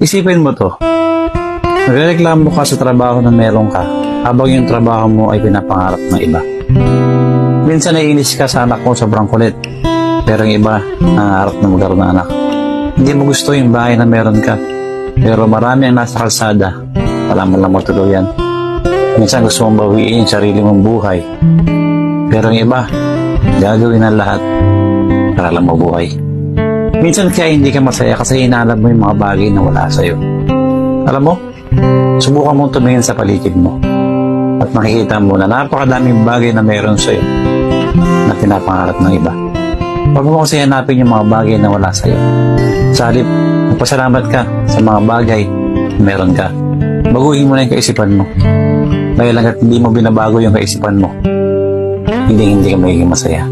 Isipin mo to. Nagreklamo ka sa trabaho na meron ka habang yung trabaho mo ay pinapangarap ng iba. Minsan naiinis ka sa anak mo sobrang kulit. Pero yung iba, nangarap na magkaroon ng anak. Hindi mo gusto yung bahay na meron ka. Pero marami ang nasa kalsada. Wala mo lang matuluyan. Minsan gusto mong bawiin yung sarili mong buhay. Pero yung iba, gagawin ang lahat para lang mabuhay. Minsan kaya hindi ka masaya kasi hinalab mo yung mga bagay na wala sa'yo. Alam mo, subukan mong tumingin sa paligid mo at makikita mo na napakadaming bagay na meron sa'yo na pinapangarap ng iba. Huwag mo kasi hanapin yung mga bagay na wala sa'yo. Sa halip, magpasalamat ka sa mga bagay na meron ka. Baguhin mo na yung kaisipan mo. Dahil hanggat hindi mo binabago yung kaisipan mo, hindi ka magiging masaya.